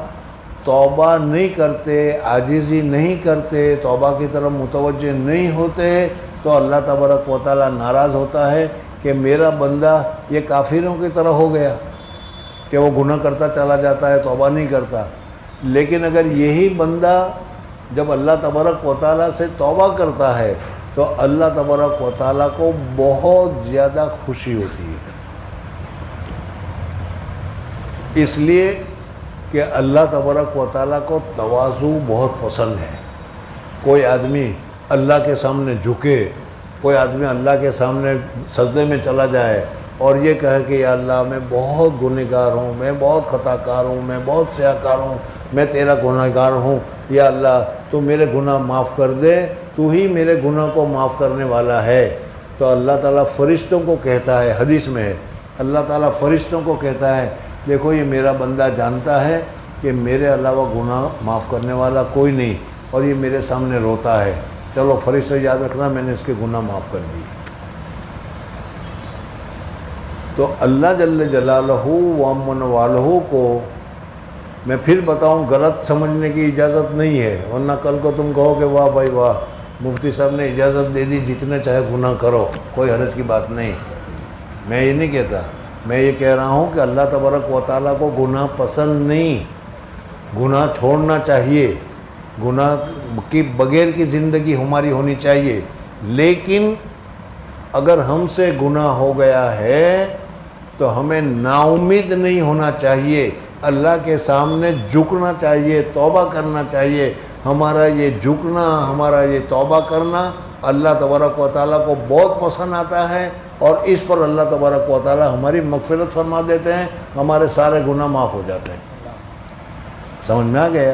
توبہ نہیں کرتے، عاجزی نہیں کرتے، توبہ کی طرف متوجہ نہیں ہوتے، تو اللہ تبارک و تعالیٰ ناراض ہوتا ہے کہ میرا بندہ یہ کافروں کی طرح ہو گیا کہ وہ گناہ کرتا چلا جاتا ہے، توبہ نہیں کرتا. لیکن اگر یہی بندہ جب اللہ تبارک و تعالیٰ سے توبہ کرتا ہے تو اللہ تبارک و تعالیٰ کو بہت زیادہ خوشی ہوتی ہے. اس لیے کہ اللہ تبارک و تعالیٰ کو تواضع بہت پسند ہے. کوئی آدمی اللہ کے سامنے جھکے، کوئی آدمی اللہ کے سامنے سجدے میں چلا جائے اور یہ کہے کہ یا اللہ میں بہت گنہگار ہوں، میں بہت خطا کار ہوں، میں بہت سیاکار ہوں، میں تیرا گنہگار ہوں، یا اللہ تو میرے گناہ معاف کر دے، تو ہی میرے گناہ کو معاف کرنے والا ہے. تو اللہ تعالیٰ فرشتوں کو کہتا ہے، حدیث میں ہے، اللہ تعالیٰ فرشتوں کو کہتا ہے دیکھو یہ میرا بندہ جانتا ہے کہ میرے علاوہ گناہ معاف کرنے والا کوئی نہیں، اور یہ میرے سامنے روتا ہے، چلو فرشتہ یاد رکھنا میں نے اس کے گناہ معاف کر دی. تو اللہ جل جلالہ و امن والہ کو میں پھر بتاؤں غلط سمجھنے کی اجازت نہیں ہے، ورنہ کل کو تم کہو کہ واہ بھائی واہ مفتی صاحب نے اجازت دے دی جتنے چاہے گناہ کرو، کوئی حرج کی بات نہیں. میں یہ نہیں کہتا، میں یہ کہہ رہا ہوں کہ اللہ تبارک و تعالیٰ کو گناہ پسند نہیں، گناہ چھوڑنا چاہیے، گناہ کی بغیر کی زندگی ہماری ہونی چاہیے. لیکن اگر ہم سے گناہ ہو گیا ہے تو ہمیں نا امید نہیں ہونا چاہیے، اللہ کے سامنے جھکنا چاہیے، توبہ کرنا چاہیے. ہمارا یہ جھکنا، ہمارا یہ توبہ کرنا اللہ تبارک و تعالیٰ کو بہت پسند آتا ہے، اور اس پر اللہ تبارک و تعالیٰ ہماری مغفرت فرما دیتے ہیں، ہمارے سارے گناہ معاف ہو جاتے ہیں. سمجھ میں آ گیا؟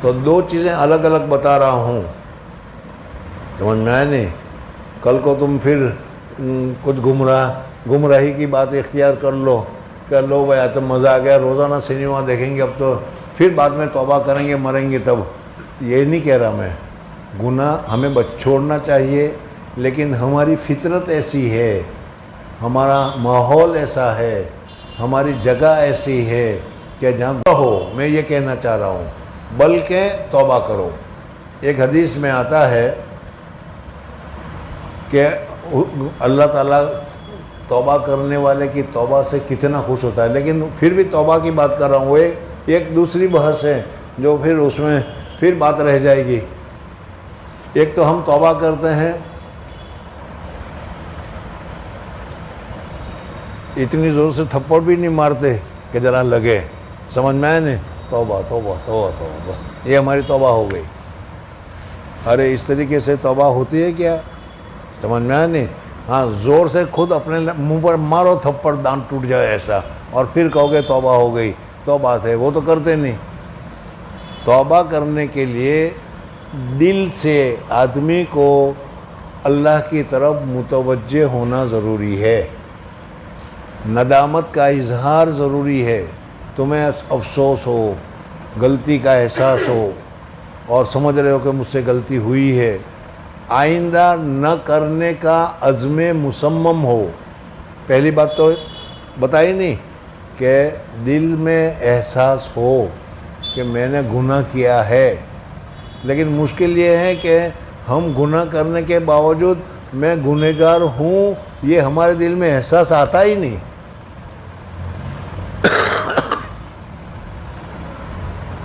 تو دو چیزیں الگ الگ بتا رہا ہوں، سمجھ میں آیا نہیں؟ کل کو تم پھر کچھ گمراہی کی بات اختیار کر لو کہ لو بھائی تو مزہ آ گیا، روزانہ سنیما دیکھیں گے، اب تو پھر بعد میں توبہ کریں گے، مریں گے تب. یہ نہیں کہہ رہا میں. گناہ ہمیں چھوڑنا چاہیے، لیکن ہماری فطرت ایسی ہے، ہمارا ماحول ایسا ہے، ہماری جگہ ایسی ہے کہ جہاں ہو، میں یہ کہنا چاہ رہا ہوں، بلکہ توبہ کرو. ایک حدیث میں آتا ہے کہ اللہ تعالیٰ توبہ کرنے والے کی توبہ سے کتنا خوش ہوتا ہے. لیکن پھر بھی توبہ کی بات کر رہا ہوں، وہ ایک دوسری بحث ہے جو پھر اس میں پھر بات رہ جائے گی. ایک تو ہم توبہ کرتے ہیں، اتنی زور سے تھپڑ بھی نہیں مارتے کہ ذرا لگے، سمجھ میں آئے نہیں، توبہ توبہ توبہ توبہ، بس یہ ہماری توبہ ہو گئی. ارے اس طریقے سے توبہ ہوتی ہے کیا؟ سمجھ میں آئے نہیں. ہاں زور سے خود اپنے منہ پر مارو تھپڑ، دانت ٹوٹ جائے ایسا، اور پھر کہو گے توبہ ہو گئی، تو بات ہے، وہ تو کرتے نہیں. توبہ کرنے کے لیے دل سے آدمی کو اللہ کی طرف متوجہ ہونا ضروری ہے، ندامت کا اظہار ضروری ہے. تمہیں افسوس ہو، غلطی کا احساس ہو، اور سمجھ رہے ہو کہ مجھ سے غلطی ہوئی ہے، آئندہ نہ کرنے کا عزم مصمم ہو. پہلی بات تو بتائی نہیں کہ دل میں احساس ہو کہ میں نے گناہ کیا ہے. لیکن مشکل یہ ہے کہ ہم گناہ کرنے کے باوجود میں گنہگار ہوں، یہ ہمارے دل میں احساس آتا ہی نہیں.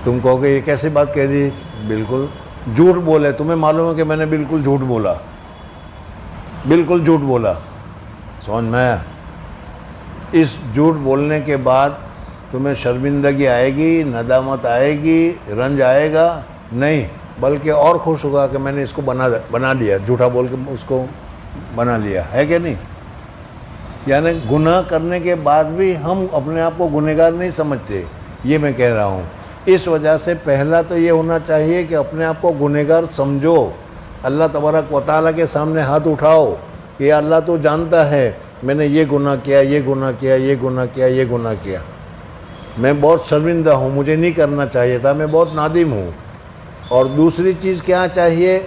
تم کہو کہ یہ کیسی بات کہہ دی؟ بالکل جھوٹ بولے، تمہیں معلوم ہے کہ میں نے بالکل جھوٹ بولا، بالکل جھوٹ بولا، سمجھ میں آیا؟ اس جھوٹ بولنے کے بعد تمہیں شرمندگی آئے گی، ندامت آئے گی، رنج آئے گا؟ نہیں، بلکہ اور خوش ہوگا کہ میں نے اس کو بنا لیا، جھوٹا بول کے اس کو بنا لیا ہے کہ نہیں. یعنی گناہ کرنے کے بعد بھی ہم اپنے آپ کو گنہگار نہیں سمجھتے، یہ میں کہہ رہا ہوں. اس وجہ سے پہلا تو یہ ہونا چاہیے کہ اپنے آپ کو گنہگار سمجھو، اللہ تبارک و تعالیٰ کے سامنے ہاتھ اٹھاؤ کہ یا اللہ تو جانتا ہے میں نے یہ گناہ کیا، یہ گناہ کیا، یہ گناہ کیا، یہ گناہ کیا، میں بہت شرمندہ ہوں، مجھے نہیں کرنا چاہیے تھا، میں بہت نادم ہوں. اور دوسری چیز کیا چاہیے؟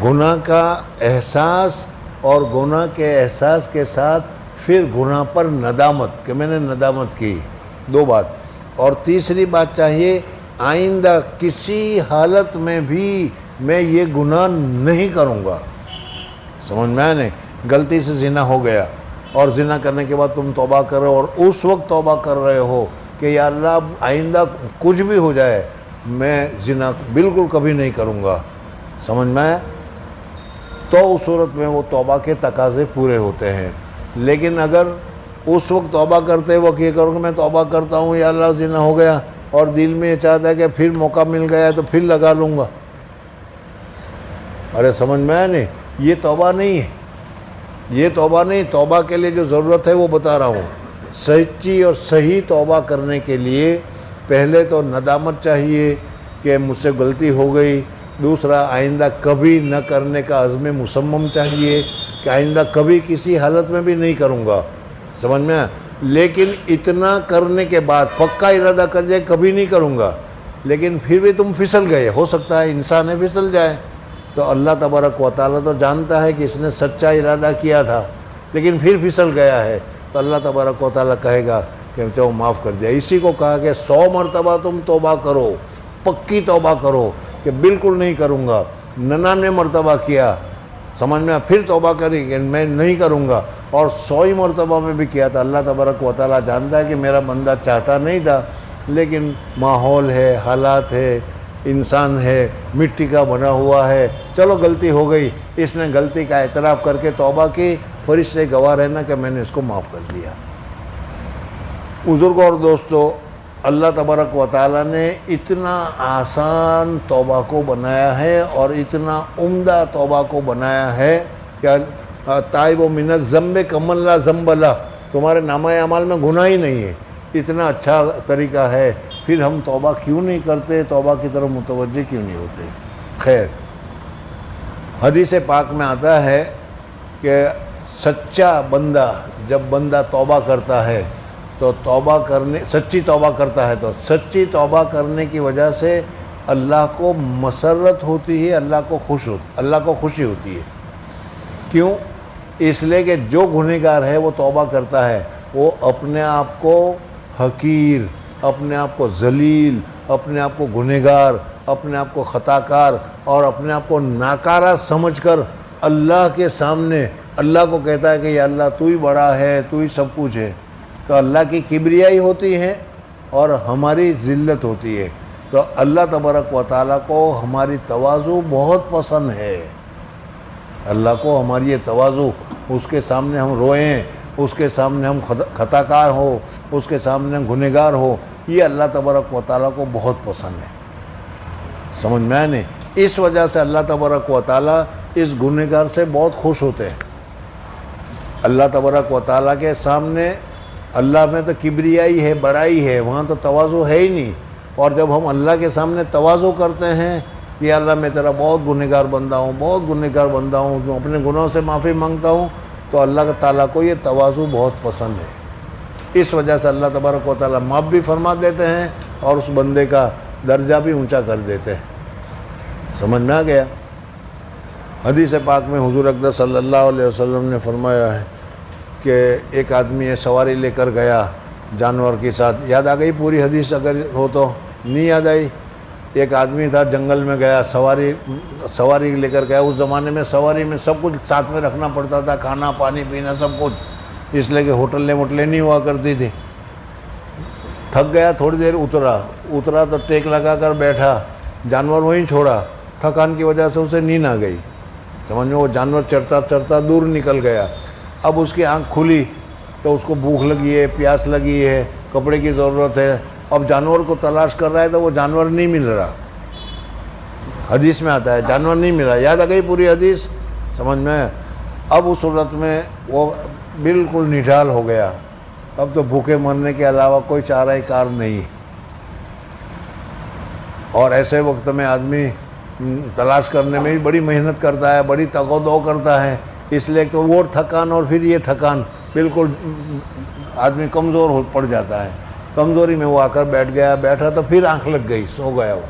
گناہ کا احساس، اور گناہ کے احساس کے ساتھ پھر گناہ پر ندامت کہ میں نے ندامت کی، دو بات. اور تیسری بات چاہیے آئندہ کسی حالت میں بھی میں یہ گناہ نہیں کروں گا. سمجھ میں آئے نہیں؟ غلطی سے زنا ہو گیا، اور زنا کرنے کے بعد تم توبہ کر رہے ہو، اور اس وقت توبہ کر رہے ہو کہ یا اللہ آئندہ کچھ بھی ہو جائے میں زنا بالکل کبھی نہیں کروں گا. سمجھ میں آئے؟ تو اس صورت میں وہ توبہ کے تقاضے پورے ہوتے ہیں. لیکن اگر اس وقت توبہ کرتے وقت یہ کرو کہ میں توبہ کرتا ہوں یا اللہ زنا ہو گیا، اور دل میں یہ چاہتا ہے کہ پھر موقع مل گیا تو پھر لگا لوں گا، ارے سمجھ میں آئے نہیں؟ یہ توبہ نہیں ہے، یہ توبہ نہیں. توبہ کے لیے جو ضرورت ہے وہ بتا رہا ہوں. سچی اور صحیح توبہ کرنے کے لیے پہلے تو ندامت چاہیے کہ مجھ سے غلطی ہو گئی. دوسرا آئندہ کبھی نہ کرنے کا عزم مصمم چاہیے کہ آئندہ کبھی کسی حالت میں بھی نہیں کروں گا. سمجھ میں آیا؟ لیکن اتنا کرنے کے بعد پکا ارادہ کر جائے کبھی نہیں کروں گا، لیکن پھر بھی تم پھسل گئے، ہو سکتا ہے انسان ہے پھسل جائے، تو اللہ تبارک و تعالیٰ تو جانتا ہے کہ اس نے سچا ارادہ کیا تھا لیکن پھر پھسل گیا ہے، تو اللہ تبارک و تعالیٰ کہے گا کہ چلو معاف کر دیا. اسی کو کہا کہ 100 مرتبہ تم توبہ کرو، پکی توبہ کرو کہ بالکل نہیں کروں گا. 99 مرتبہ کیا، سمجھ میں پھر توبہ کری کہ میں نہیں کروں گا، اور 100 مرتبہ میں بھی کیا تھا. اللہ تبارک و تعالیٰ جانتا ہے کہ میرا بندہ چاہتا نہیں تھا، لیکن ماحول ہے، حالات ہے، انسان ہے، مٹی کا بنا ہوا ہے، چلو غلطی ہو گئی، اس نے غلطی کا اعتراف کر کے توبہ کی، فرشتے گواہ رہنا کہ میں نے اس کو معاف کر دیا. بزرگوں اور دوستو، اللہ تبارک و تعالیٰ نے اتنا آسان توبہ کو بنایا ہے اور اتنا عمدہ توبہ کو بنایا ہے کہ تائب من الذنب کمن لا ذنب لہ، تمہارے نامہ اعمال میں گناہ ہی نہیں ہے. اتنا اچھا طریقہ ہے، پھر ہم توبہ کیوں نہیں کرتے، توبہ کی طرف متوجہ کیوں نہیں ہوتے؟ خیر، حدیث پاک میں آتا ہے کہ سچا بندہ جب بندہ توبہ کرتا ہے تو سچی توبہ کرتا ہے تو سچی توبہ کرنے کی وجہ سے اللہ کو مسرت ہوتی ہے، اللہ کو خوشی ہوتی ہے. کیوں؟ اس لیے کہ جو گنہگار ہے وہ توبہ کرتا ہے، وہ اپنے آپ کو حقیر، اپنے آپ کو ذلیل، اپنے آپ کو گنہگار، اپنے آپ کو خطا کار اور اپنے آپ کو ناکارہ سمجھ کر اللہ کے سامنے اللہ کو کہتا ہے کہ یا اللہ تو ہی بڑا ہے، تو ہی سب کچھ ہے، تو اللہ کی کبریائی ہوتی ہے اور ہماری ذلت ہوتی ہے. تو اللہ تبارک و تعالیٰ کو ہماری تواضع بہت پسند ہے. اللہ کو ہماری یہ تواضع، اس کے سامنے ہم روئیں، اس کے سامنے ہم خطا کار ہو، اس کے سامنے ہم گنہگار ہو، یہ اللہ تبارک و تعالیٰ کو بہت پسند ہے. سمجھ میں آئے نہیں؟ اس وجہ سے اللہ تبارک و تعالیٰ اس گنہگار سے بہت خوش ہوتے ہیں. اللہ تبارک و تعالیٰ کے سامنے اللہ میں تو کبریائی ہے، بڑائی ہے، وہاں تو تواضع ہے ہی نہیں. اور جب ہم اللہ کے سامنے تواضع کرتے ہیں کہ اللہ میں تیرا بہت گنہگار بندہ ہوں، بہت گنہگار بندہ ہوں، جو اپنے گناہوں سے معافی مانگتا ہوں، تو اللہ تعالیٰ کو یہ تواضع بہت پسند ہے. اس وجہ سے اللہ تبارک و تعالیٰ معاف بھی فرما دیتے ہیں اور اس بندے کا درجہ بھی اونچا کر دیتے ہیں. سمجھ میں آ گیا؟ حدیث پاک میں حضور اقدس صلی اللہ علیہ وسلم نے فرمایا ہے کہ ایک آدمی یہ سواری لے کر گیا جانور کے ساتھ. یاد آ گئی پوری حدیث اگر ہو تو؟ نہیں یاد آئی؟ ایک آدمی تھا جنگل میں گیا، سواری لے کر گیا. اس زمانے میں سواری میں سب کچھ ساتھ میں رکھنا پڑتا تھا، کھانا پانی پینا سب کچھ، اس لیے کہ ہوٹلیں نہیں ہوا کرتی تھی. تھک گیا، تھوڑی دیر اترا تو ٹیک لگا کر بیٹھا، جانور وہیں چھوڑا. تھکان کی وجہ سے اسے نیند آ گئی. سمجھ میں وہ جانور چرتا دور نکل گیا. اب اس کی آنکھ کھلی تو اس کو بھوک لگی ہے، پیاس لگی ہے، کپڑے کی ضرورت ہے. اب جانور کو تلاش کر رہا ہے تو وہ جانور نہیں مل رہا. حدیث میں آتا ہے جانور نہیں ملا. یاد آ گئی پوری حدیث؟ سمجھ میں؟ اب اس صورت میں وہ بالکل نڈھال ہو گیا. اب تو بھوکے مرنے کے علاوہ کوئی چارہ کار نہیں. اور ایسے وقت میں آدمی تلاش کرنے میں بھی بڑی محنت کرتا ہے، بڑی تگ و دو کرتا ہے. اس لیے تو وہ تھکان اور پھر یہ تھکان، بالکل آدمی کمزور پڑ جاتا ہے. کمزوری میں وہ آ کر بیٹھا تو پھر آنکھ لگ گئی، سو گیا وہ.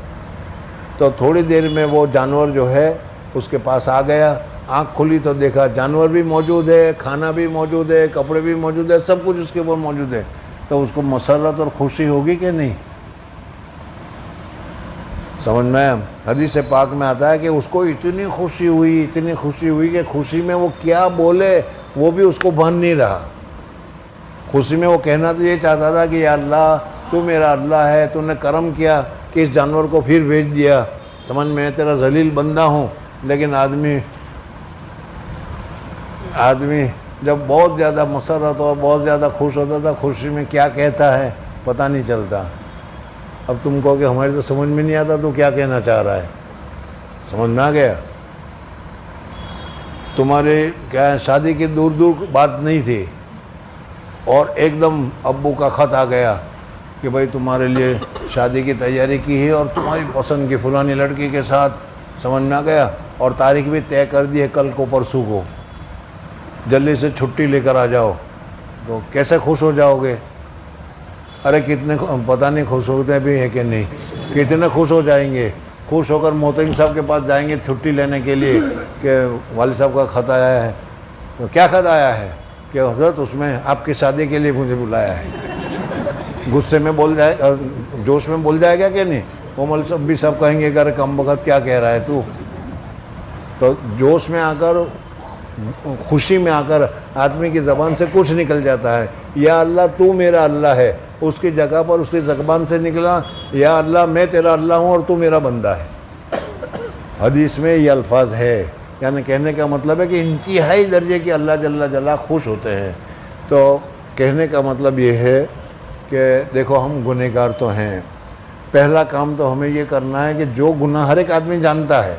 تو تھوڑی دیر میں وہ جانور جو ہے اس کے پاس آ گیا. آنکھ کھلی تو دیکھا جانور بھی موجود ہے، کھانا بھی موجود ہے، کپڑے بھی موجود ہے، سب کچھ اس کے اوپر موجود ہے. تو اس کو مسرت اور خوشی ہوگی کہ نہیں؟ سمجھ میں؟ حدیث پاک میں آتا ہے کہ اس کو اتنی خوشی ہوئی کہ خوشی میں وہ کیا بولے وہ بھی اس کو بھن نہیں رہا. خوشی میں وہ کہنا تو یہ چاہتا تھا کہ یا اللہ تو میرا اللہ ہے، تو نے کرم کیا کہ اس جانور کو پھر بھیج دیا. سمجھ میں تیرا ذلیل بندہ ہوں. لیکن آدمی جب بہت زیادہ مسرت اور بہت زیادہ خوش ہوتا تھا، خوشی میں کیا کہتا ہے پتہ نہیں چلتا. اب تم کہو کہ ہماری تو سمجھ میں نہیں آتا تو کیا کہنا چاہ رہا ہے. سمجھ میں آ گیا؟ تمہارے کیا شادی کی دور بات نہیں تھی اور ایک دم ابو کا خط آ گیا کہ بھائی تمہارے لیے شادی کی تیاری کی ہے اور تمہاری پسند کی فلانی لڑکی کے ساتھ. سمجھ میں آ گیا؟ اور تاریخ بھی طے کر دی ہے، کل کو پرسوں کو، جلدی سے چھٹی لے کر آ جاؤ. تو کیسے خوش ہو جاؤ گے؟ ارے کتنے پتہ نہیں خوش ہوتے بھی ہیں کہ نہیں، کتنے خوش ہو جائیں گے. خوش ہو کر محترم صاحب کے پاس جائیں گے چھٹی لینے کے لیے کہ والد صاحب کا خط آیا ہے. تو کیا خط آیا ہے؟ کہ حضرت اس میں آپ کی شادی کے لیے مجھے بلایا ہے. غصے میں بول جائے، جوش میں بول جائے گا کہ نہیں؟ وہ مول صاحب بھی سب کہیں گے کہ ارے کم وقت کیا کہہ رہا ہے تو جوش میں آ کر، خوشی میں آ کر آدمی کی زبان سے کچھ نکل جاتا ہے. یا اللہ تو میرا اللہ ہے، اس کی جگہ پر اس کی زبان سے نکلا یا اللہ میں تیرا اللہ ہوں اور تو میرا بندہ ہے. حدیث میں یہ الفاظ ہے. یعنی کہنے کا مطلب ہے کہ انتہائی درجے کی اللہ جل جلالہ خوش ہوتے ہیں. تو کہنے کا مطلب یہ ہے کہ دیکھو ہم گنہگار تو ہیں. پہلا کام تو ہمیں یہ کرنا ہے کہ جو گناہ ہر ایک آدمی جانتا ہے،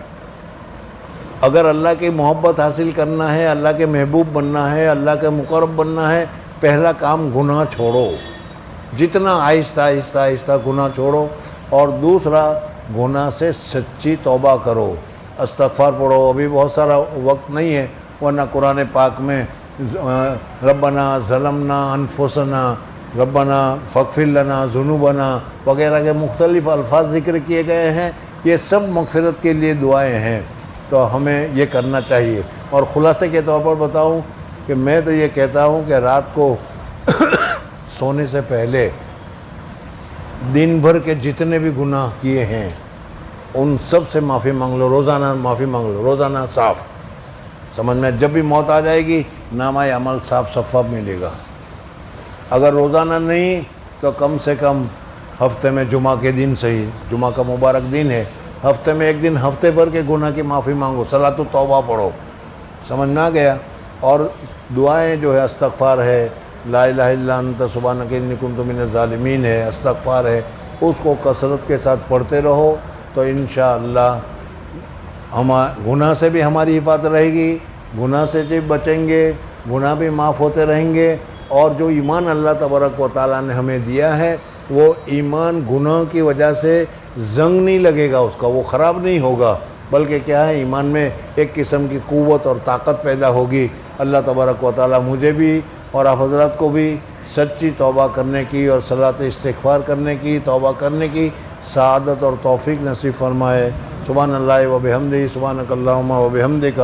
اگر اللہ کی محبت حاصل کرنا ہے، اللہ کے محبوب بننا ہے، اللہ کے مقرب بننا ہے، پہلا کام گناہ چھوڑو. جتنا آہستہ گناہ چھوڑو. اور دوسرا گناہ سے سچی توبہ کرو، استغفار پڑھو. ابھی بہت سارا وقت نہیں ہے، ورنہ قرآن پاک میں ربنا ظلمنا انفسنا، ربنا فاغفر لنا ذنوبنا وغیرہ کے مختلف الفاظ ذکر کیے گئے ہیں. یہ سب مغفرت کے لیے دعائیں ہیں. تو ہمیں یہ کرنا چاہیے. اور خلاصے کے طور پر بتاؤں کہ میں تو یہ کہتا ہوں کہ رات کو سونے سے پہلے دن بھر کے جتنے بھی گناہ کیے ہیں ان سب سے معافی مانگ لو. روزانہ معافی مانگ لو، روزانہ صاف. سمجھ میں؟ جب بھی موت آ جائے گی نامہ عمل صاف صفا ملے گا. اگر روزانہ نہیں تو کم سے کم ہفتے میں جمعہ کے دن صحیح، جمعہ کا مبارک دن ہے، ہفتے میں ایک دن ہفتے بھر کے گناہ کی معافی مانگو، صلاۃ التوبہ پڑھو. سمجھ میں آ گیا؟ اور دعائیں جو ہے استغفار ہے، لا الہ الا انت سبحانک انی کنت من الظالمین ہے، استغفار ہے، اس کو کثرت کے ساتھ پڑھتے رہو تو انشاءاللہ گناہ سے بھی ہماری حفاظت رہے گی، گناہ سے بھی بچیں گے، گناہ بھی معاف ہوتے رہیں گے. اور جو ایمان اللہ تبارک و تعالیٰ نے ہمیں دیا ہے وہ ایمان گناہ کی وجہ سے زنگ نہیں لگے گا، اس کا وہ خراب نہیں ہوگا، بلکہ کیا ہے ایمان میں ایک قسم کی قوت اور طاقت پیدا ہوگی. اللہ تبارک و تعالیٰ مجھے بھی اور آپ حضرات کو بھی سچی توبہ کرنے کی اور صلاۃ استغفار کرنے کی، توبہ کرنے کی سعادت اور توفیق نصیب فرمائے. سبحان اللہ و بحمدہ، سبحانک اللہم و بحمدک،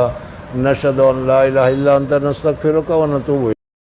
نشہد ان لا الہ الا انت نستغفرک و نتوب الیک.